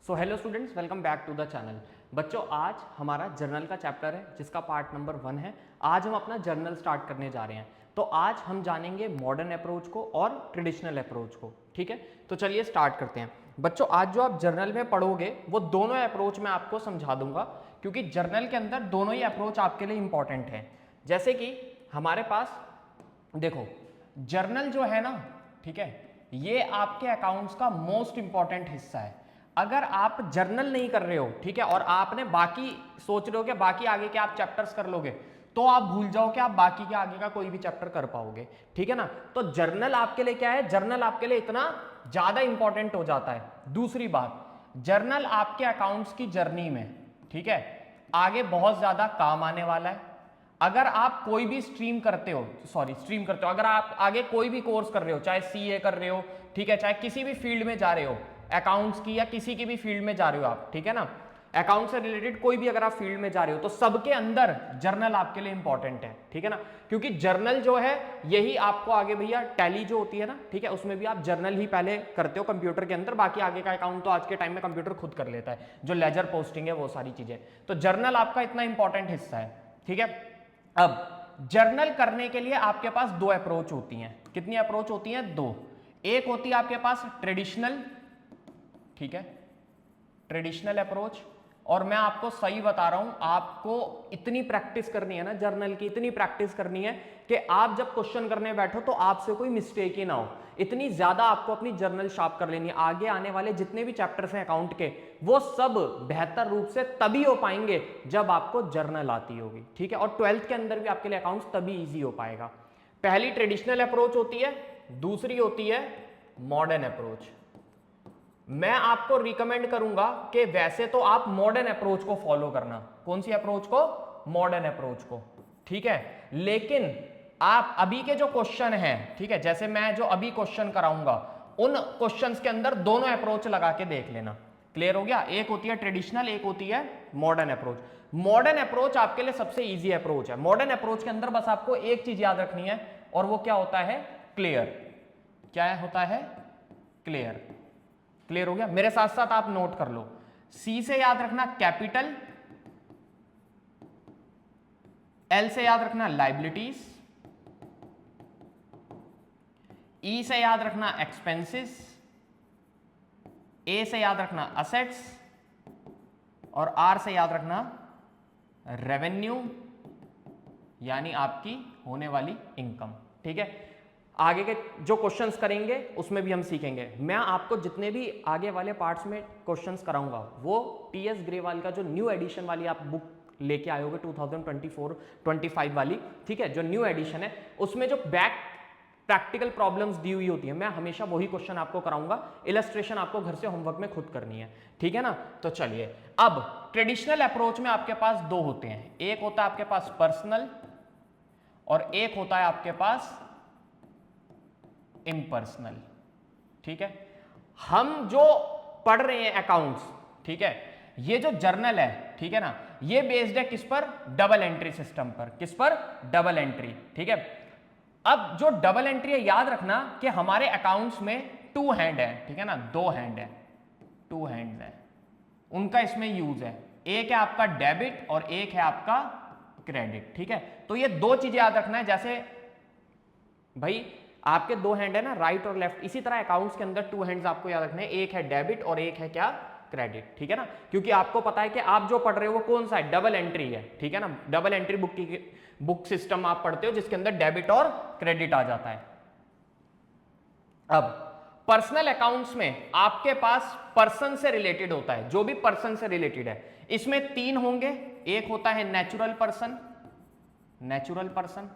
So hello students, welcome back to the channel. बच्चों, आज हमारा जर्नल का चैप्टर है जिसका पार्ट नंबर 1 है। आज हम अपना जर्नल स्टार्ट करने जा रहे हैं। तो आज हम जानेंगे मॉडर्न अप्रोच को और ट्रेडिशनल अप्रोच को। ठीक है, तो चलिए स्टार्ट करते हैं। बच्चों, आज जो आप जर्नल में पढ़ोगे वो दोनों अप्रोच मैं आपको समझा दूंगा, क्योंकि जर्नल के अंदर दोनों ही अप्रोच आपके लिए इंपॉर्टेंट है। जैसे कि हमारे पास देखो, जर्नल जो है ना, ठीक है, ये आपके अकाउंट्स का मोस्ट इंपॉर्टेंट हिस्सा है। अगर आप जर्नल नहीं कर रहे हो, ठीक है, और आपने बाकी सोच रहे हो कि बाकी आगे के आप चैप्टर्स कर लोगे, तो आप भूल जाओ कि आप बाकी के आगे का कोई भी चैप्टर कर पाओगे। ठीक है ना। तो जर्नल आपके लिए क्या है, जर्नल आपके लिए इतना ज्यादा इंपॉर्टेंट हो जाता है। दूसरी बात, जर्नल आपके अकाउंट्स की जर्नी में, ठीक है, आगे बहुत ज्यादा काम आने वाला है। अगर आप कोई भी स्ट्रीम करते हो, अगर आप आगे कोई भी कोर्स कर रहे हो, चाहे सीए कर रहे हो, ठीक है, चाहे किसी भी फील्ड में जा रहे हो, अकाउंट्स की या किसी की भी फील्ड में जा रहे हो आप, ठीक है ना, अकाउंट से रिलेटेड कोई भी अगर आप फील्ड में जा रहे हो, तो सबके अंदर जर्नल आपके लिए इंपॉर्टेंट है। ठीक है ना, क्योंकि जर्नल जो है यही आपको आगे भैया टैली जो होती है ना, ठीक है, उसमें भी आप जर्नल ही पहले करते हो कंप्यूटर के अंदर, बाकी आगे का अकाउंट तो आज के टाइम में कंप्यूटर खुद कर लेता है, जो लेजर पोस्टिंग है वो सारी चीजें। तो जर्नल आपका इतना इंपॉर्टेंट हिस्सा है। ठीक है, अब जर्नल करने के लिए आपके पास दो अप्रोच होती हैं। कितनी अप्रोच होती हैं? दो। एक होती है आपके पास ट्रेडिशनल, ठीक है, ट्रेडिशनल अप्रोच। और मैं आपको सही बता रहा हूं, आपको इतनी प्रैक्टिस करनी है ना जर्नल की, इतनी प्रैक्टिस करनी है कि आप जब क्वेश्चन करने बैठो तो आपसे कोई मिस्टेक ही ना हो। इतनी ज्यादा आपको अपनी जर्नल शार्प कर लेनी है। आगे आने वाले जितने भी चैप्टर्स हैं अकाउंट के, वो सब बेहतर रूप से तभी हो पाएंगे जब आपको जर्नल आती होगी। ठीक है, और 12th के अंदर भी आपके लिए अकाउंट्स तभी ईजी हो पाएगा। पहली ट्रेडिशनल अप्रोच होती है, दूसरी होती है मॉडर्न अप्रोच। मैं आपको रिकमेंड करूंगा कि वैसे तो आप मॉडर्न अप्रोच को फॉलो करना। कौन सी अप्रोच को? मॉडर्न अप्रोच को। ठीक है, लेकिन आप अभी के जो क्वेश्चन हैं, ठीक है, जैसे मैं जो अभी क्वेश्चन कराऊंगा, उन क्वेश्चंस के अंदर दोनों अप्रोच लगा के देख लेना। क्लियर हो गया? एक होती है ट्रेडिशनल, एक होती है मॉडर्न अप्रोच। मॉडर्न अप्रोच आपके लिए सबसे इजी अप्रोच है। मॉडर्न अप्रोच के अंदर बस आपको एक चीज याद रखनी है, और वो क्या होता है? क्लियर। क्या होता है? क्लियर। क्लियर हो गया? मेरे साथ साथ आप नोट कर लो। सी से याद रखना कैपिटल, एल से याद रखना लाइबिलिटीज, ई से याद रखना एक्सपेंसेस, ए से याद रखना असेट्स, और आर से याद रखना रेवेन्यू, यानी आपकी होने वाली इनकम। ठीक है, आगे के जो क्वेश्चंस करेंगे उसमें भी हम सीखेंगे। मैं आपको जितने भी आगे वाले पार्ट्स में क्वेश्चंस कराऊंगा, वो टीएस ग्रेवाल का जो न्यू एडिशन वाली आप बुक लेके आए होगे 2024-25 वाली, ठीक है, जो न्यू एडिशन है, उसमें जो बैक प्रैक्टिकल प्रॉब्लम्स दी हुई होती है, मैं हमेशा वही क्वेश्चन आपको कराऊंगा। इलस्ट्रेशन आपको घर से होमवर्क में खुद करनी है। ठीक है ना। तो चलिए, अब ट्रेडिशनल अप्रोच में आपके पास दो होते हैं। एक होता है आपके पास पर्सनल, और एक होता है आपके पास इम्पर्सनल। ठीक है, हम जो पढ़ रहे हैं अकाउंट्स, ठीक है, ये जो जर्नल है, ठीक है ना, ये बेस्ड है किस पर? डबल एंट्री सिस्टम पर। किस पर? Double entry. ठीक है, अब जो डबल एंट्री है, याद रखना कि हमारे अकाउंट्स में टू हैंड है, ठीक है ना, दो हैंड है, टू हैंड्स है, उनका इसमें यूज है। एक है आपका डेबिट और एक है आपका क्रेडिट। ठीक है, तो ये दो चीजें याद रखना है। जैसे भाई आपके दो हैंड है ना, राइट और लेफ्ट, इसी तरह अकाउंट्स के अंदर टू हैंड्स आपको याद रखने हैं। एक है डेबिट और एक है क्या? क्रेडिट। ठीक है ना, क्योंकि आपको पता है कि आप जो पढ़ रहे हो वो कौन सा है? डबल एंट्री है। ठीक है ना, डबल एंट्री बुक सिस्टम आप पढ़ते हो जिसके अंदर डेबिट और क्रेडिट आ जाता है। अब पर्सनल अकाउंट्स में आपके पास पर्सन से रिलेटेड होता है, जो भी पर्सन से रिलेटेड है। इसमें तीन होंगे। एक होता है नेचुरल पर्सन, नेचुरल पर्सन,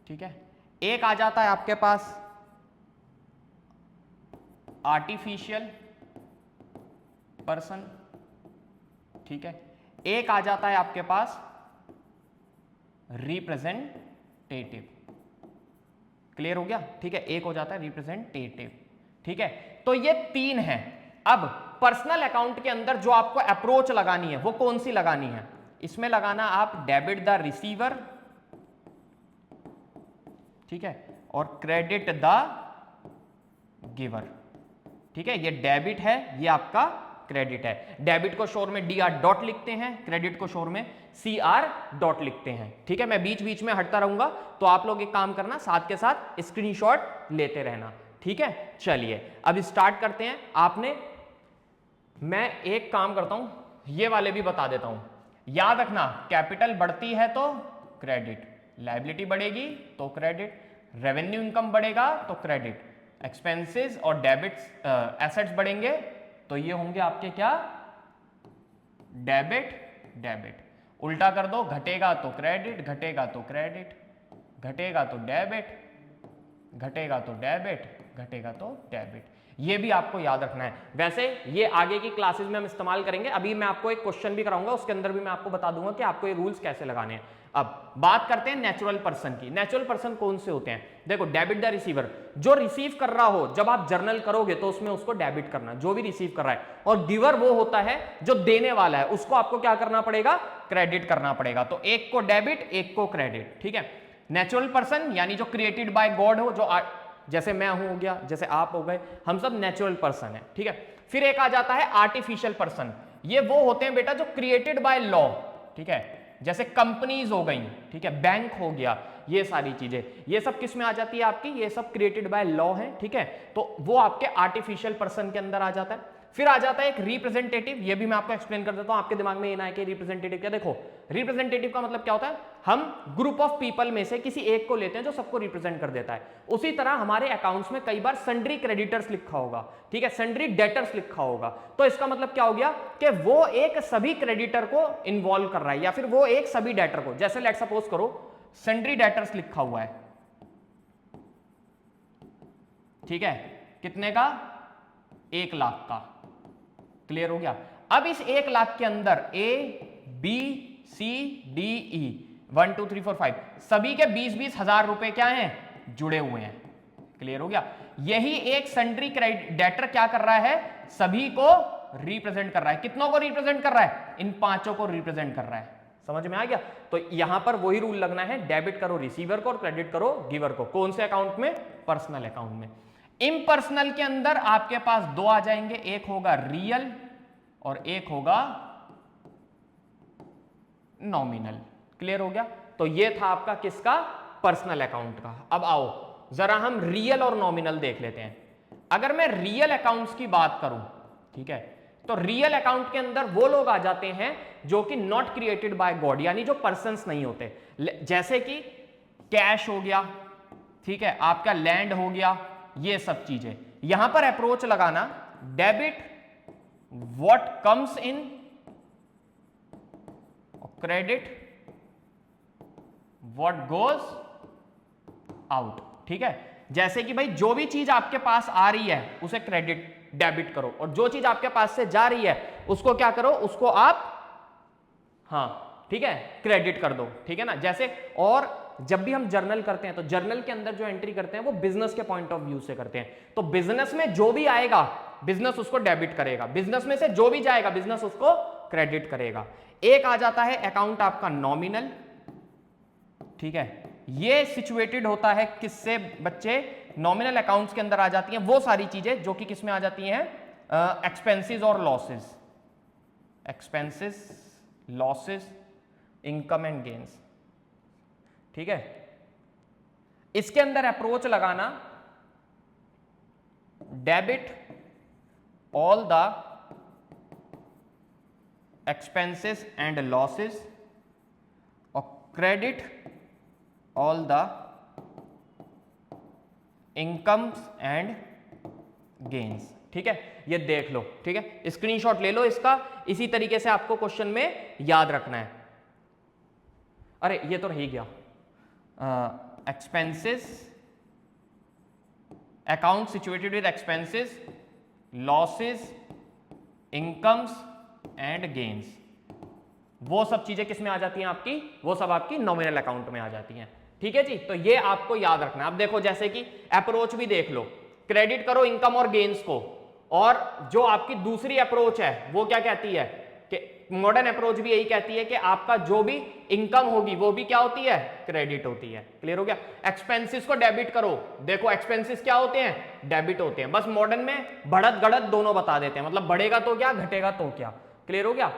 ठीक है, एक आ जाता है आपके पास आर्टिफिशियल पर्सन, ठीक है, एक आ जाता है आपके पास रिप्रेजेंटेटिव। क्लियर हो गया? ठीक है, एक हो जाता है रिप्रेजेंटेटिव। ठीक है, तो ये तीन है। अब पर्सनल अकाउंट के अंदर जो आपको अप्रोच लगानी है वो कौन सी लगानी है? इसमें लगाना आप डेबिट द रिसीवर, ठीक है, और क्रेडिट द गिवर। ठीक है, ये डेबिट है, ये आपका क्रेडिट है। डेबिट को शोर में DR डॉट लिखते हैं, क्रेडिट को शोर में CR डॉट लिखते हैं। ठीक है, मैं बीच बीच में हटता रहूंगा, तो आप लोग एक काम करना, साथ के साथ स्क्रीनशॉट लेते रहना। ठीक है, चलिए अब स्टार्ट करते हैं। मैं एक काम करता हूं, ये वाले भी बता देता हूं। याद रखना, कैपिटल बढ़ती है तो क्रेडिट, लायबिलिटी बढ़ेगी तो क्रेडिट, रेवेन्यू इनकम बढ़ेगा तो क्रेडिट, एक्सपेंसेस और डेबिट्स एसेट्स बढ़ेंगे तो ये होंगे आपके क्या, डेबिट डेबिट। उल्टा कर दो, घटेगा तो क्रेडिट, घटेगा तो क्रेडिट, घटेगा तो डेबिट, घटेगा तो डेबिट, घटेगा तो डेबिट। ये भी आपको याद रखना है। वैसे ये आगे की क्लासेस में हम इस्तेमाल करेंगे। अभी मैं आपको एक क्वेश्चन भी कराऊंगा, उसके अंदर भी मैं आपको बता दूंगा कि आपको ये रूल्स कैसे लगाने हैं। अब बात करते हैं नेचुरल पर्सन की। नेचुरल पर्सन कौन से होते हैं? देखो, डेबिट द रिसीवर, जो रिसीव कर रहा हो, जब आप जर्नल करोगे तो उसमें उसको डेबिट करना, जो भी रिसीव कर रहा है। और गिवर वो होता है जो देने वाला है, उसको आपको क्या करना पड़ेगा, क्रेडिट करना पड़ेगा। तो एक को डेबिट, एक को क्रेडिट। ठीक है, नेचुरल पर्सन यानी जो क्रिएटेड बाय गॉड हो, जो जैसे मैं हूं हो गया, जैसे आप हो गए, हम सब नेचुरल पर्सन है। ठीक है, फिर एक आ जाता है आर्टिफिशियल पर्सन। ये वो होते हैं बेटा जो क्रिएटेड बाय लॉ। ठीक है, जैसे कंपनीज हो गई, ठीक है, बैंक हो गया, ये सारी चीजें, ये सब किस में आ जाती है आपकी, ये सब क्रिएटेड बाय लॉ है। ठीक है, तो वो आपके आर्टिफिशियल पर्सन के अंदर आ जाता है। फिर आ जाता है एक रिप्रेजेंटेटिव। ये भी मैं आपको एक्सप्लेन कर देता हूं, आपके दिमाग में ये ना है कि रिप्रेजेंटेटिव क्या। देखो, रिप्रेजेंटेटिव का मतलब क्या होता है, हम ग्रुप ऑफ पीपल में से किसी एक को लेते हैं जो सबको रिप्रेजेंट कर देता है। उसी तरह हमारे अकाउंट्स में कई बार सन्ड्री क्रेडिटर्स लिखा होगा, ठीक है, सन्ड्री डेटर्स लिखा होगा। तो इसका मतलब क्या हो गया कि वो एक सभी क्रेडिटर को इन्वॉल्व कर रहा है, या फिर वो एक सभी डेटर को। जैसे लेट सपोज करो सन्ड्री डेटर्स लिखा हुआ है, ठीक है, कितने का, 1 लाख का। क्लियर हो गया। अब इस 1 लाख के अंदर ABCDE 1 2 3 4 5 सभी के 20-20 हजार रुपए क्या हैं, जुड़े हुए हैं। क्लियर हो गया। यही एक सन्ड्री डेटर क्या कर रहा है, सभी को रिप्रेजेंट कर रहा है। कितनों को रिप्रेजेंट कर रहा है, इन 5 को रिप्रेजेंट कर रहा है। समझ में आ गया। तो यहां पर वही रूल लगना है, डेबिट करो रिसीवर को और क्रेडिट करो गिवर को। कौन से अकाउंट में, पर्सनल अकाउंट में। इम्पर्सनल के अंदर आपके पास 2 आ जाएंगे, एक होगा रियल और एक होगा नॉमिनल। क्लियर हो गया। तो ये था आपका किसका, पर्सनल अकाउंट का। अब आओ जरा हम रियल और नॉमिनल देख लेते हैं। अगर मैं रियल अकाउंट्स की बात करूं, ठीक है, तो रियल अकाउंट के अंदर वो लोग आ जाते हैं जो कि नॉट क्रिएटेड बाय गॉड, यानी जो पर्सन्स नहीं होते। जैसे कि कैश हो गया, ठीक है, आपका लैंड हो गया, ये सब चीजें। यहां पर अप्रोच लगाना, debit what comes in, credit what goes out. ठीक है, जैसे कि भाई जो भी चीज आपके पास आ रही है उसे क्रेडिट डेबिट करो, और जो चीज आपके पास से जा रही है उसको क्या करो, उसको आप, हाँ ठीक है, क्रेडिट कर दो। ठीक है ना। जैसे, और जब भी हम जर्नल करते हैं तो जर्नल के अंदर जो एंट्री करते हैं वो बिजनेस के पॉइंट ऑफ व्यू से करते हैं। तो बिजनेस में जो भी आएगा बिजनेस उसको डेबिट करेगा, बिजनेस में से जो भी जाएगा बिजनेस उसको क्रेडिट करेगा। एक आ जाता है अकाउंट आपका नॉमिनल। ठीक है, ये सिचुएटेड होता है किससे बच्चे, नॉमिनल अकाउंट्स के अंदर आ जाती हैं वो सारी चीजें जो कि किस में आ जाती हैं, एक्सपेंसेस और losses, expenses, losses, income and gains. ठीक है, इसके अंदर अप्रोच लगाना, debit all the expenses and losses और credit all the incomes and gains. ठीक है, ये देख लो। ठीक है, स्क्रीनशॉट ले लो इसका, इसी तरीके से आपको क्वेश्चन में याद रखना है। अरे ये तो रह ही गया, expenses, account situated with expenses, losses, incomes and gains. वो सब चीजें किस में आ जाती हैं आपकी, वो सब आपकी नॉमिनल अकाउंट में आ जाती हैं। ठीक है जी, तो ये आपको याद रखना है। अब देखो, जैसे कि अप्रोच भी देख लो, क्रेडिट करो इनकम और गेन्स को, और जो आपकी दूसरी अप्रोच है वो क्या कहती है, कि मॉडर्न अप्रोच भी यही कहती है कि आपका जो भी इनकम होगी वो भी क्या होती है, क्रेडिट होती है। क्लियर हो गया। एक्सपेंसेस को डेबिट करो, देखो एक्सपेंसेस क्या होते हैं, डेबिट होते हैं। बस मॉडर्न में बढ़त गढ़त दोनों बता देते हैं, मतलब बढ़ेगा तो क्या, घटेगा तो क्या। क्लियर हो गया।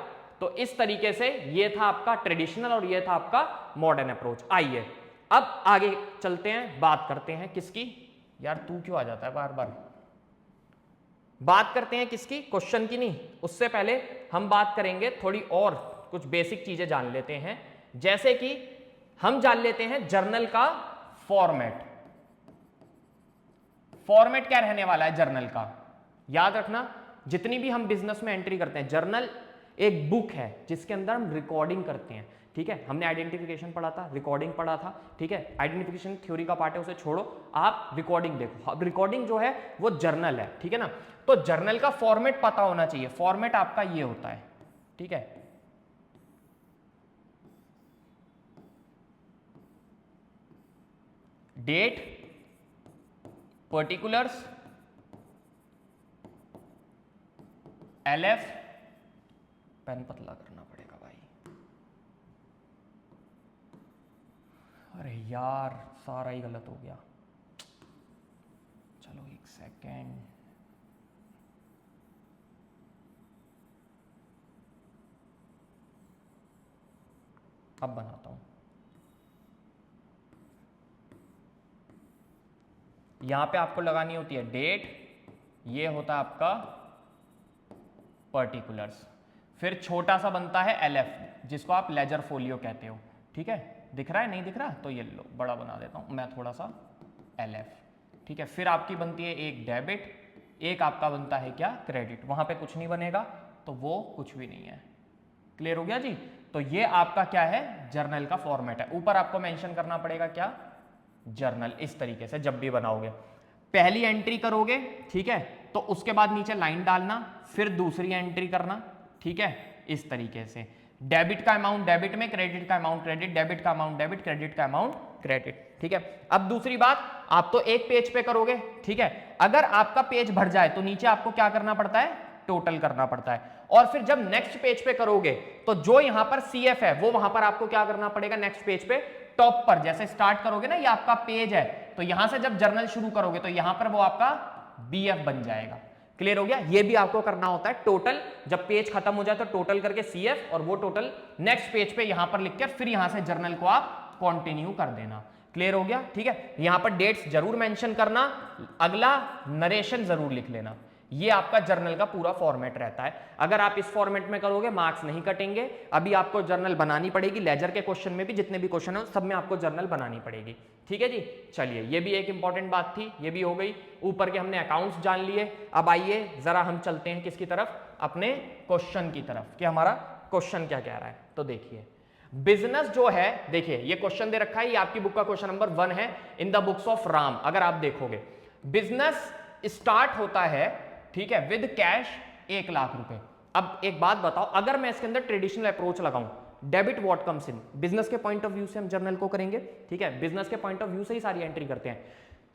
तो इस तरीके से ये था आपका ट्रेडिशनल और ये था आपका मॉडर्न अप्रोच। आइए अब आगे चलते हैं, बात करते हैं किसकी, यार तू क्यों आ जाता है बार बार। बात करते हैं किसकी, क्वेश्चन की नहीं, उससे पहले हम बात करेंगे थोड़ी और कुछ बेसिक चीजें जान लेते हैं। जैसे कि हम जान लेते हैं जर्नल का फॉर्मेट। फॉर्मेट क्या रहने वाला है जर्नल का, याद रखना जितनी भी हम बिजनेस में एंट्री करते हैं, जर्नल एक बुक है जिसके अंदर हम रिकॉर्डिंग करते हैं। ठीक है, हमने आइडेंटिफिकेशन पढ़ा था, रिकॉर्डिंग पढ़ा था। ठीक है, आइडेंटिफिकेशन थ्योरी का पार्ट है, उसे छोड़ो, आप रिकॉर्डिंग देखो। अब रिकॉर्डिंग जो है वो जर्नल है। ठीक है ना, तो जर्नल का फॉर्मेट पता होना चाहिए। फॉर्मेट आपका ये होता है। ठीक है, डेट, पर्टिकुलर्स, LF, पेन पतला करना पड़ेगा भाई, अरे यार सारा ही गलत हो गया, चलो एक सेकेंड। अब बनाता हूं। यहां पे आपको लगानी होती है डेट, ये होता है आपका पर्टिकुलर्स, फिर छोटा सा बनता है LF जिसको आप लेजर फोलियो कहते हो। ठीक है, दिख रहा है, नहीं दिख रहा तो ये लो बड़ा बना देता हूं मैं थोड़ा सा, LF। ठीक है, फिर आपकी बनती है एक डेबिट, एक आपका बनता है क्या, क्रेडिट। वहां पे कुछ नहीं बनेगा तो वो कुछ भी नहीं है। क्लियर हो गया जी। तो ये आपका क्या है, जर्नल का फॉर्मेट है। ऊपर आपको मेंशन करना पड़ेगा क्या, जर्नल। इस तरीके से जब भी बनाओगे, पहली एंट्री करोगे, ठीक है, तो उसके बाद नीचे लाइन डालना, फिर दूसरी एंट्री करना। ठीक है, इस तरीके से डेबिट का अमाउंट डेबिट में, क्रेडिट का अमाउंट क्रेडिट, डेबिट का अमाउंट डेबिट, क्रेडिट का अमाउंट क्रेडिट। ठीक है, अब दूसरी बात, आप तो एक पेज पे करोगे। ठीक है, अगर आपका पेज भर जाए तो नीचे आपको क्या करना पड़ता है, टोटल करना पड़ता है। और फिर जब नेक्स्ट पेज पे करोगे तो जो यहां पर CF है वो वहां पर आपको क्या करना पड़ेगा, नेक्स्ट पेज पे टॉप पर जैसे स्टार्ट करोगे ना, ये आपका पेज है, तो यहां से जब जर्नल शुरू करोगे तो यहां पर वो आपका BF बन जाएगा। क्लियर हो गया। ये भी आपको करना होता है टोटल, जब पेज खत्म हो जाए तो टोटल करके CF, और वो टोटल नेक्स्ट पेज पे यहां पर लिखकर फिर यहां से जर्नल को आप कंटिन्यू कर देना। क्लियर हो गया। ठीक है, यहां पर डेट्स जरूर मेंशन करना, अगला नरेशन जरूर लिख लेना। ये आपका जर्नल का पूरा फॉर्मेट रहता है। अगर आप इस फॉर्मेट में करोगे मार्क्स नहीं कटेंगे। अभी आपको जर्नल बनानी पड़ेगी, लेजर के क्वेश्चन में भी जितने भी क्वेश्चन है सब में आपको जर्नल बनानी पड़ेगी। ठीक है जी, चलिए ये भी एक इंपॉर्टेंट बात थी, ये भी हो गई। ऊपर के हमने अकाउंट्स जान लिए। अब आइए जरा हम चलते हैं किसकी तरफ, अपने क्वेश्चन की तरफ, कि हमारा क्वेश्चन क्या कह रहा है। तो देखिए बिजनेस जो है, देखिए ये क्वेश्चन दे रखा है, ये आपकी बुक का क्वेश्चन नंबर 1 है in the books of Ram. अगर आप देखोगे बिजनेस स्टार्ट होता है, ठीक है, विद कैश 1 लाख रुपए। अब एक बात बताओ, अगर मैं इसके अंदर ट्रेडिशनल अप्रोच लगाऊं, debit what comes in, business के पॉइंट ऑफ व्यू से हम जर्नल को करेंगे। ठीक है, बिजनेस के पॉइंट ऑफ व्यू से ही सारी एंट्री करते हैं।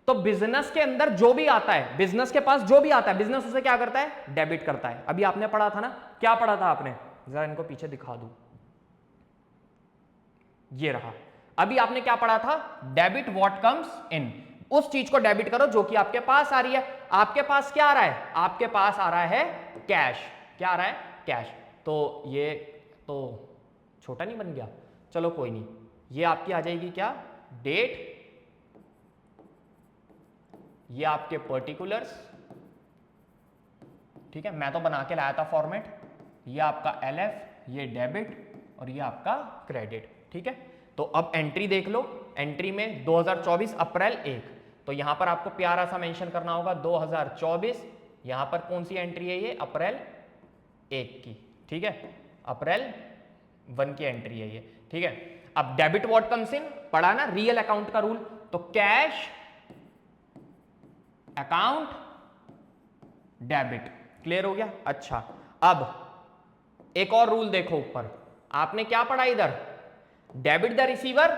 तो बिजनेस के अंदर जो भी आता है, बिजनेस के पास जो भी आता है, बिजनेस उसे क्या करता है, डेबिट करता है। अभी आपने पढ़ा था ना, क्या पढ़ा था आपने, जरा इनको पीछे दिखा दूं, ये रहा। अभी आपने क्या पढ़ा था, डेबिट व्हाट कम्स इन, उस चीज को डेबिट करो जो कि आपके पास आ रही है। आपके पास क्या आ रहा है, आपके पास आ रहा है कैश। क्या आ रहा है, कैश। तो ये तो छोटा नहीं बन गया, चलो कोई नहीं, ये आपकी आ जाएगी क्या, डेट, ये आपके पर्टिकुलर्स। ठीक है, मैं तो बना के लाया था फॉर्मेट, ये आपका LF, ये डेबिट, और ये आपका क्रेडिट। ठीक है, तो अब एंट्री देख लो, एंट्री में 2024 अप्रैल 1, तो यहां पर आपको प्यारा सा मेंशन करना होगा 2024, यहां पर कौन सी एंट्री है, ये अप्रैल 1 की। ठीक है, अप्रैल 1 की एंट्री है ये। ठीक है, अब डेबिट व्हाट कम्स इन पढ़ा ना, रियल अकाउंट का रूल, तो कैश अकाउंट डेबिट। क्लियर हो गया। अच्छा, अब एक और रूल देखो, ऊपर आपने क्या पढ़ा, इधर debit the receiver,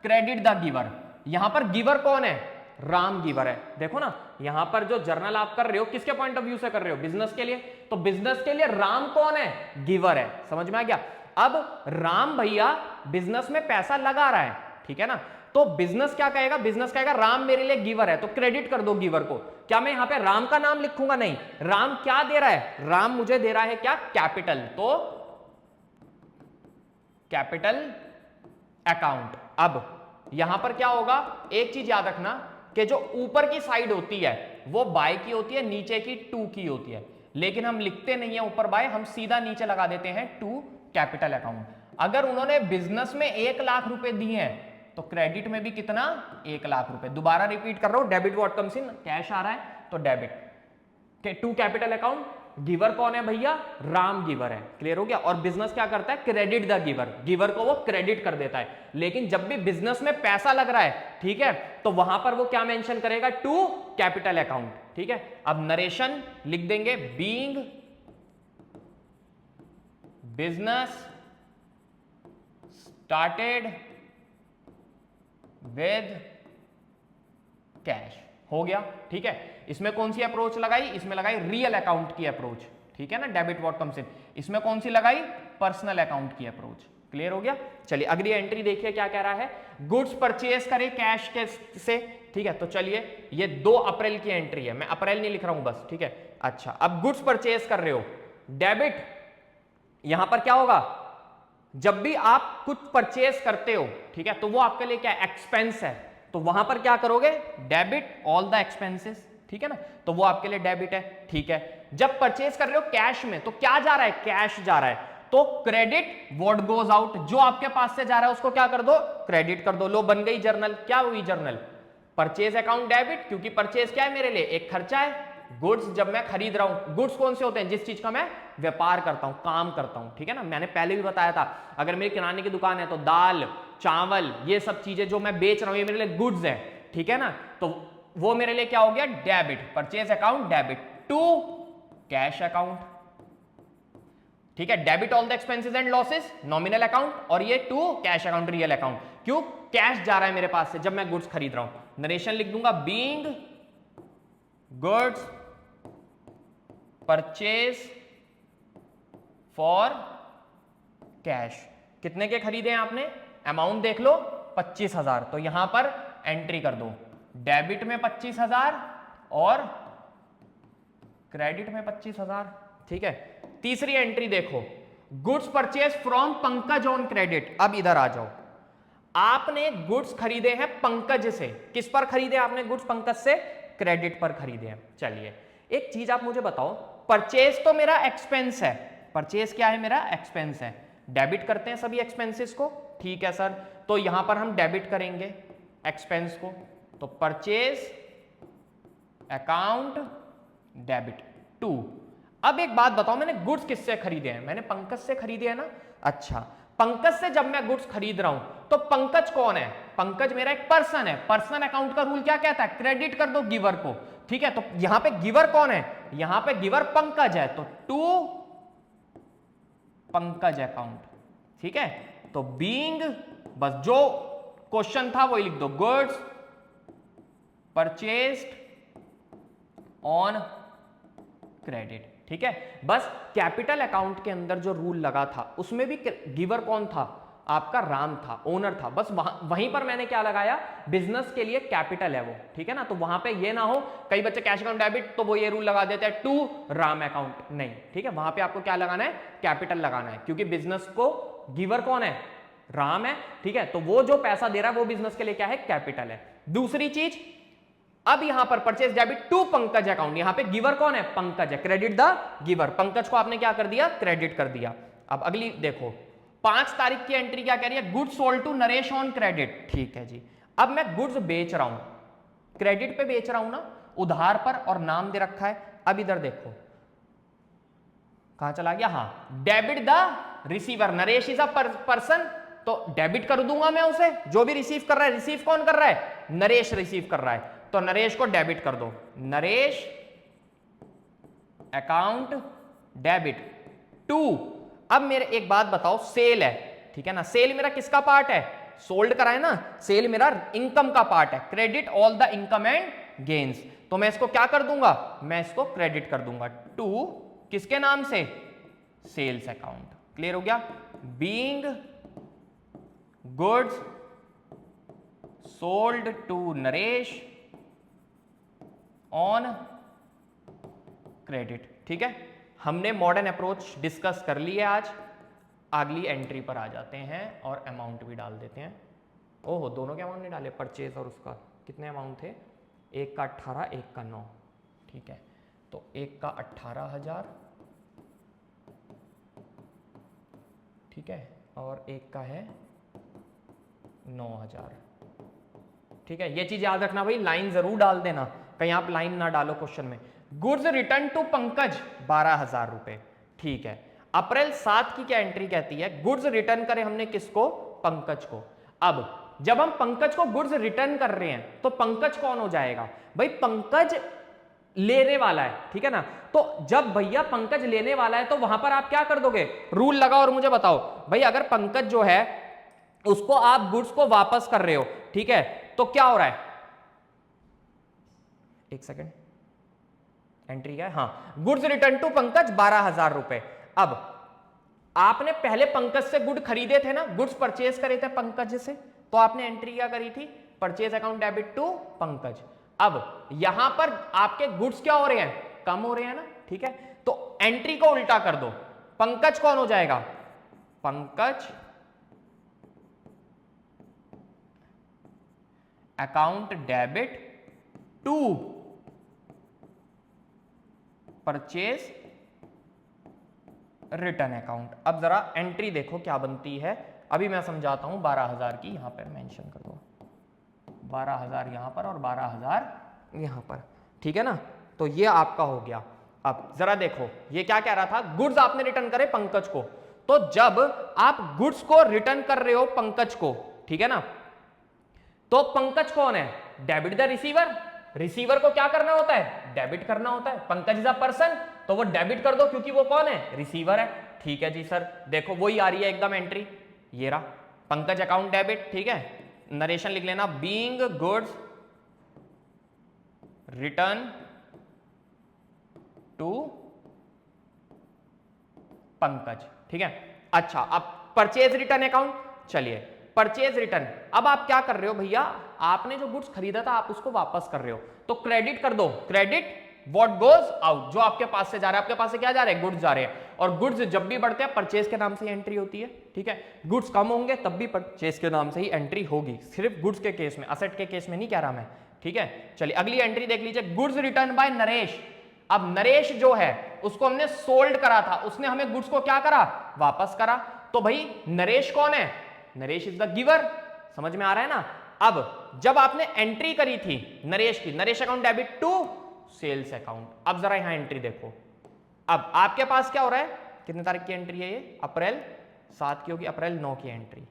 credit the giver. यहां पर गिवर कौन है, राम गिवर है। देखो ना यहां पर जो जर्नल आप कर रहे हो किसके पॉइंट ऑफ व्यू से कर रहे हो, बिजनेस के लिए, तो बिजनेस के लिए राम कौन है, गिवर है। समझ में आ गया। अब राम भैया बिजनेस में पैसा लगा रहा है, ठीक है ना, तो बिजनेस क्या कहेगा, बिजनेस कहेगा राम मेरे लिए गिवर है, तो क्रेडिट कर दो गिवर को। क्या मैं यहां पे राम का नाम लिखूंगा, नहीं, राम क्या दे रहा है, राम मुझे दे रहा है क्या, कैपिटल, तो कैपिटल अकाउंट। अब यहां पर क्या होगा, एक चीज याद रखना कि जो ऊपर की साइड होती है वो बाय की होती है, नीचे की टू की होती है, लेकिन हम लिखते नहीं है ऊपर बाय, हम सीधा नीचे लगा देते हैं टू कैपिटल अकाउंट। अगर उन्होंने बिजनेस में 1 लाख रुपए दिए हैं तो क्रेडिट में भी कितना, 1 लाख रुपए। दोबारा रिपीट कर रहा हूं, debit what comes in, cash आ रहा है तो debit. To capital account, giver कौन है भैया, राम गिवर है, क्लियर हो गया। और बिजनेस क्या करता है, क्रेडिट द गिवर, गिवर को वो क्रेडिट कर देता है। लेकिन जब भी बिजनेस में पैसा लग रहा है, ठीक है, तो वहां पर वो क्या मेंशन करेगा, टू कैपिटल अकाउंट, ठीक है। अब नरेशन लिख देंगे, being business started with cash, हो गया, ठीक है। इसमें कौन सी अप्रोच लगाई, इसमें लगाई रियल अकाउंट की अप्रोच, ठीक है ना, डेबिट व्हाट कम्स इन। इसमें कौन सी लगाई, पर्सनल अकाउंट की अप्रोच, क्लियर हो गया। चलिए अगली एंट्री देखिए क्या कह रहा है, गुड्स परचेज करे कैश के से, ठीक है। तो चलिए ये 2 अप्रैल की एंट्री है, मैं अप्रैल नहीं लिख रहा हूं बस, ठीक है। अच्छा, अब गुड्स परचेज कर रहे हो, डेबिट, यहां पर क्या होगा, जब भी आप कुछ परचेज करते हो, ठीक है, तो वो आपके लिए क्या, एक्सपेंस है, तो वहां पर क्या करोगे, डेबिट ऑल द एक्सपेंसेस, ठीक है ना, तो वो आपके लिए डेबिट है, ठीक है। जब परचेज कर रहे हो कैश में, तो क्या जा रहा है, कैश जा रहा है, तो क्रेडिट व्हाट गोज आउट, जो आपके पास से जा रहा है उसको क्या कर दो, क्रेडिट कर दो। लो बन गई जर्नल, क्या हुई जर्नल, परचेज अकाउंट डेबिट, क्योंकि परचेज क्या है मेरे लिए, एक खर्चा है, गुड्स जब मैं खरीद रहा हूं, गुड्स कौन से होते हैं, जिस चीज का मैं व्यापार करता हूं, काम करता हूं, ठीक है ना। मैंने पहले भी बताया था, अगर मेरी किराने की दुकान है तो दाल चावल ये सब चीजें जो मैं बेच रहा हूं ये मेरे लिए गुड्स है, ठीक है ना, तो वो मेरे लिए क्या हो गया, debit, purchase account debit to cash account, ठीक है। Debit all the expenses and losses nominal account, और ये to cash account real account, क्यों, कैश जा रहा है मेरे पास से जब मैं गुड्स खरीद रहा हूं। नरेशन लिख दूंगा, being goods purchase for cash, कितने के खरीदे हैं आपने, अमाउंट देख लो 25,000, तो यहां पर एंट्री कर दो, डेबिट में 25,000 और क्रेडिट में 25,000, ठीक है। तीसरी एंट्री देखो, goods purchase from Pankaj on credit. अब इधर आ जाओ, आपने गुड्स खरीदे हैं पंकज से, किस पर खरीदे आपने गुड्स, पंकज से, क्रेडिट पर खरीदे हैं। चलिए एक चीज आप मुझे बताओ, परचेज तो मेरा एक्सपेंस है, परचेज क्या है मेरा, एक्सपेंस है, डेबिट करते हैं सभी एक्सपेंसेस को, ठीक है सर, तो यहां पर हम डेबिट करेंगे एक्सपेंस को, तो परचेज अकाउंट डेबिट टू। अब एक बात बताओ, मैंने गुड्स किससे खरीदे हैं, मैंने पंकज से खरीदे हैं ना। अच्छा, पंकज से जब मैं गुड्स खरीद रहा हूं तो पंकज कौन है, पंकज मेरा एक पर्सन है, पर्सन अकाउंट का रूल क्या कहता है, क्रेडिट कर दो गिवर को, ठीक है। तो यहां पे गिवर कौन है, यहां पे गिवर पंकज है, तो टू पंकज अकाउंट, ठीक है। तो बीइंग, बस जो क्वेश्चन था वही लिख दो, गुड्स परचेज्ड ऑन क्रेडिट, ठीक है। बस कैपिटल अकाउंट के अंदर जो रूल लगा था उसमें भी गिवर कौन था, आपका राम था, ओनर था, बस वहीं पर मैंने क्या लगाया, बिजनेस के लिए कैपिटल है वो, ठीक है ना। तो वहां पे ये ना हो, कई बच्चे कैश अकाउंट डेबिट तो वो ये रूल लगा देते हैं टू राम अकाउंट, नहीं, ठीक है। वहां पे आपको क्या लगाना है, कैपिटल लगाना है, क्योंकि बिजनेस को गिवर कौन है, राम है, ठीक है। तो वो जो पैसा दे रहा है वो बिजनेस के लिए क्या है, कैपिटल है। दूसरी चीज, अब यहां पर purchase debit to Pankaj account, यहां पे गिवर कौन है, पंकज है, क्रेडिट द गिवर, पंकज को आपने क्या कर दिया, क्रेडिट कर दिया। अब अगली देखो, 5 तारीख की एंट्री क्या कह रही है, goods sold to Naresh on credit, ठीक है जी। अब मैं गुड्स बेच रहा हूं, क्रेडिट पे बेच रहा हूं ना, उधार पर, और नाम दे रखा है। अब इधर देखो कहां चला गया, हाँ, debit the receiver, Naresh is a person, तो डेबिट कर दूंगा मैं उसे, जो भी रिसीव कर रहा है, रिसीव कौन कर रहा है, नरेश रिसीव कर रहा है, तो नरेश को डेबिट कर दो, नरेश अकाउंट डेबिट टू। अब मेरे एक बात बताओ, सेल है, ठीक है ना, सेल मेरा किसका पार्ट है, सोल्ड करा है ना, सेल मेरा इनकम का पार्ट है, credit all the income and gains, तो मैं इसको क्या कर दूंगा, मैं इसको क्रेडिट कर दूंगा टू किसके नाम से, सेल्स अकाउंट। क्लियर हो गया, being goods sold to Naresh on credit. ठीक है, हमने मॉडर्न अप्रोच डिस्कस कर ली है आज। अगली एंट्री पर आ जाते हैं और अमाउंट भी डाल देते हैं। ओहो, दोनों के अमाउंट नहीं डाले, परचेज और उसका। कितने अमाउंट थे, एक का 18, एक का 9। ठीक है, तो एक का 18,000, ठीक है, और एक का है 9,000। ठीक है, ये चीज याद रखना भाई, लाइन जरूर डाल देना, कहीं आप लाइन ना डालो क्वेश्चन में। गुड्स रिटर्न टू पंकज 12,000 रुपए। ठीक है, अप्रैल 7 की क्या एंट्री कहती है, गुड्स रिटर्न करें हमने किसको, पंकज को। अब जब हम पंकज को गुड्स रिटर्न कर रहे हैं तो पंकज कौन हो जाएगा भाई, पंकज लेने वाला है, ठीक है ना। तो जब भैया पंकज लेने वाला है तो वहां पर आप क्या कर दोगे, रूल लगाओ और मुझे बताओ भाई, अगर पंकज जो है उसको आप गुड्स को वापस कर रहे हो, ठीक है, तो क्या हो रहा है, एक सेकेंड, एंट्री क्या है, हाँ, गुड्स रिटर्न टू पंकज 12,000 रुपए। अब आपने पहले पंकज से गुड खरीदे थे ना, गुड्स परचेज करे थे पंकज से, तो आपने एंट्री क्या करी थी, purchase account debit to Pankaj. अब यहां पर आपके गुड्स क्या हो रहे हैं, कम हो रहे हैं ना, ठीक है, तो एंट्री को उल्टा कर दो, पंकज कौन हो जाएगा, Pankaj account debit to purchase return account. अब जरा एंट्री देखो क्या बनती है, अभी मैं समझाता हूं। 12,000 की यहां पर मेंशन कर दो, 12,000 यहां पर और 12,000 यहां पर, ठीक है ना, तो ये आपका हो गया। अब जरा देखो ये क्या कह रहा था, गुड्स आपने रिटर्न करे पंकज को, तो जब आप गुड्स को रिटर्न कर रहे हो पंकज को, ठीक है ना, तो पंकज कौन है, डेबिट द रिसीवर, रिसीवर को क्या करना होता है, डेबिट करना होता है। पंकज इज अ पर्सन, तो वो डेबिट कर दो क्योंकि वो कौन है, रिसीवर है। ठीक है जी सर, देखो वही आ रही है एकदम एंट्री, ये रहा पंकज अकाउंट डेबिट, ठीक है, नरेशन लिख लेना, being goods return to Pankaj, ठीक है। अच्छा, अब परचेज रिटर्न अकाउंट, चलिए परचेज रिटर्न, अब आप क्या कर रहे हो भैया, आपने जो गुड्स खरीदा था आप उसको वापस कर रहे हो, तो क्रेडिट कर दो, क्रेडिट व्हाट गोज आउट, जो आपके पास से जा रहा है, आपके पास से क्या जा रहे हैं, गुड्स जा रहे हैं, और गुड्स जब भी बढ़ते हैं परचेज के नाम से ही एंट्री होती है, ठीक है। गुड्स कम होंगे तब भी परचेज के नाम से ही एंट्री होगी, सिर्फ गुड्स के केस में, असेट के केस में नहीं कह रहा मैं, ठीक है। चलिए अगली एंट्री देख लीजिए, गुड्स रिटर्न बाय नरेश। अब नरेश जो है उसको हमने सोल्ड करा था, उसने हमें गुड्स को क्या करा, वापस करा, तो भाई नरेश कौन है, नरेश इज द गिवर, समझ में आ रहा है ना। अब जब आपने एंट्री करी थी नरेश की, Naresh account debit to sales account, अब जरा यहां एंट्री देखो, अब आपके पास क्या हो रहा है, कितने तारीख की एंट्री है ये, अप्रैल 7 की होगी, अप्रैल 9 की एंट्री,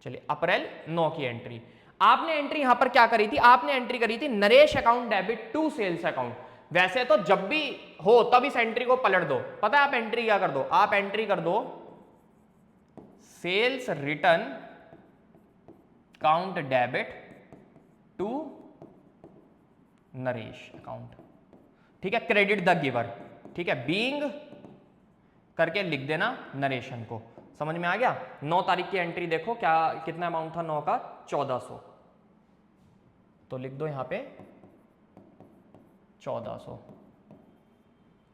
चलिए अप्रैल 9 की एंट्री, आपने एंट्री यहां पर क्या करी थी, आपने एंट्री करी थी Naresh account debit to sales account. वैसे तो जब भी हो तब इस एंट्री को पलट दो, पता है आप एंट्री क्या कर दो, आप एंट्री कर दो sales return account debit to Naresh account, ठीक है, क्रेडिट द गिवर, ठीक है, बीइंग करके लिख देना नरेशन को, समझ में आ गया। 9 तारीख की एंट्री देखो, क्या कितना अमाउंट था 9 का, 1400, तो लिख दो यहां पे 1400,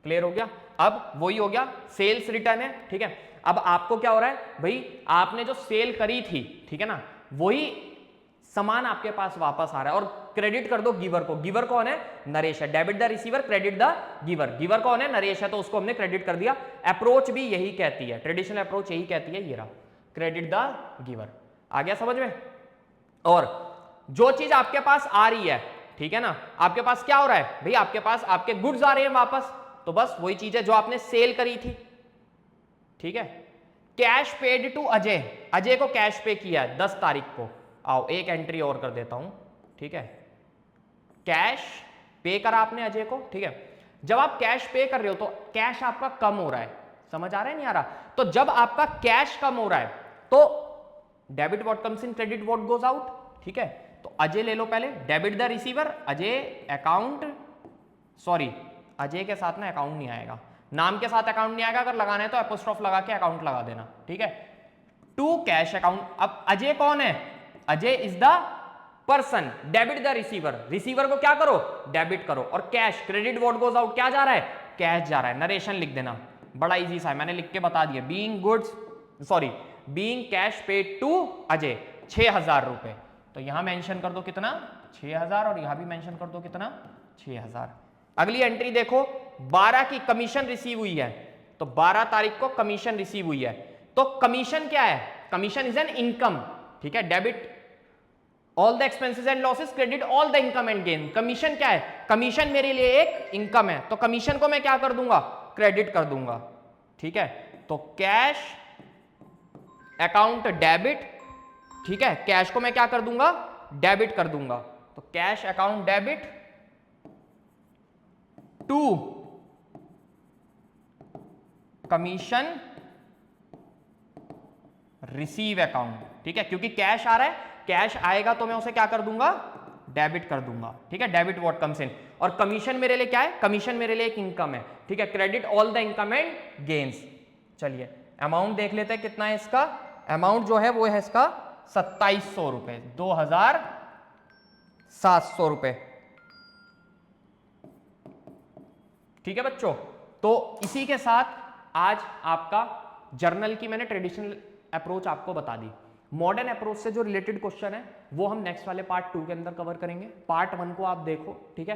क्लियर हो गया। अब वही हो गया, सेल्स रिटर्न है, ठीक है। अब आपको क्या हो रहा है भाई, आपने जो सेल करी थी, ठीक है ना, वही सामान आपके पास वापस आ रहा है, और क्रेडिट कर दो गिवर को, गिवर कौन है, नरेश है, debit the receiver credit the giver, giver कौन है, नरेश है, तो उसको हमने क्रेडिट कर दिया। अप्रोच भी यही कहती है, ट्रेडिशनल अप्रोच यही कहती है, ये रहा क्रेडिट द गिवर, आ गया समझ में। और जो चीज आपके पास आ रही है, ठीक है ना, आपके पास क्या हो रहा है भाई, आपके पास आपके गुड्स आ रहे हैं वापस, तो बस वही चीज है जो आपने सेल करी थी, ठीक है। Cash paid to Ajay, Ajay को कैश पे किया 10 तारीख को, आओ एक एंट्री और कर देता हूं, ठीक है, कैश पे करा आपने अजय को, ठीक है। जब आप कैश पे कर रहे हो तो कैश आपका कम हो रहा है, समझ आ रहा है नहीं आ रहा, तो जब आपका कैश कम हो रहा है तो debit what comes in, credit what goes out. ठीक है, तो अजय ले लो पहले, debit the receiver, Ajay account, sorry Ajay के साथ ना अकाउंट नहीं आएगा, नाम के साथ अकाउंट नहीं आएगा, अगर लगाना है तो एपोस्ट्रोफ लगा के अकाउंट लगा देना। ठीक है, टू कैश अकाउंट। अब अजय कौन है, Ajay is the person, debit the receiver, receiver को क्या करो, डेबिट करो, और cash credit what goes out, क्या जा रहा है, कैश जा रहा है। नरेशन लिख देना, बड़ा इजी सा है, मैंने लिख के बता दिया। Being goods, sorry being cash paid to Ajay 6000 रुपए, तो यहां मेंशन कर दो कितना, 6000, और यहां भी मेंशन कर दो कितना, 6000। अगली एंट्री देखो, 12 की कमीशन रिसीव हुई है, तो 12 तारीख को कमीशन रिसीव हुई है, तो कमीशन क्या है, कमीशन इज एन इनकम। ठीक है, debit all the expenses and losses, credit all the income and gain. Commission क्या है, कमीशन मेरे लिए एक इनकम है, तो कमीशन को मैं क्या कर दूंगा, क्रेडिट कर दूंगा। ठीक है, तो कैश अकाउंट डेबिट, ठीक है, कैश को मैं क्या कर दूंगा, डेबिट कर दूंगा, तो cash account debit to commission receive account. ठीक है, क्योंकि कैश आ रहा है, कैश आएगा तो मैं उसे क्या कर दूंगा, डेबिट कर दूंगा। ठीक है, डेबिट व्हाट कम्स इन, और कमीशन मेरे लिए क्या है, कमीशन मेरे लिए एक इनकम है। ठीक है, credit all the income and gains. चलिए अमाउंट देख लेते हैं कितना है इसका, अमाउंट जो है वो है इसका 2700 रुपए, 2700 रुपए। ठीक है बच्चों, तो इसी के साथ आज आपका जर्नल की मैंने ट्रेडिशनल अप्रोच आपको बता दी। मॉडर्न अप्रोच से जो रिलेटेड क्वेश्चन है वो हम नेक्स्ट वाले पार्ट 2 के अंदर कवर करेंगे। पार्ट 1 को आप देखो। ठीक है,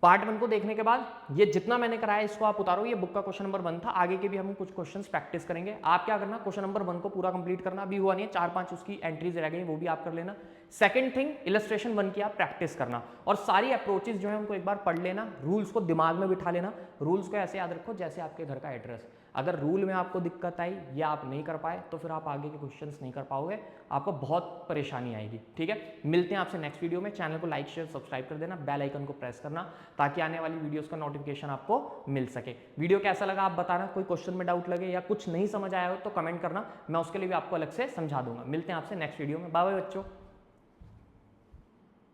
पार्ट 1 को देखने के बाद ये जितना मैंने कराया इसको आप उतारो, ये बुक का क्वेश्चन नंबर 1 था, आगे के भी हम कुछ क्वेश्चंस प्रैक्टिस करेंगे। आप क्या करना, क्वेश्चन नंबर 1 को पूरा कंप्लीट करना, अभी हुआ नहीं है, 4-5 उसकी एंट्रीज रह गई, वो भी आप कर लेना। सेकंड थिंग, इलस्ट्रेशन 1 की आप प्रैक्टिस करना, और सारी अप्रोचेस जो है उनको एक बार पढ़ लेना, रूल्स को दिमाग में बिठा लेना। रूल्स को ऐसे याद रखो जैसे आपके घर का एड्रेस। अगर रूल में आपको दिक्कत आई या आप नहीं कर पाए तो फिर आप आगे के क्वेश्चंस नहीं कर पाओगे, आपको बहुत परेशानी आएगी। ठीक है, मिलते हैं आपसे नेक्स्ट वीडियो में। चैनल को लाइक शेयर सब्सक्राइब कर देना, बेल आइकन को प्रेस करना ताकि आने वाली वीडियोस का नोटिफिकेशन आपको मिल सके। वीडियो कैसा लगा आप बताना, कोई क्वेश्चन में डाउट लगे या कुछ नहीं समझ आया हो तो कमेंट करना, मैं उसके लिए भी आपको अलग से समझा दूंगा। मिलते हैं आपसे नेक्स्ट वीडियो में, बाय बाय बच्चों।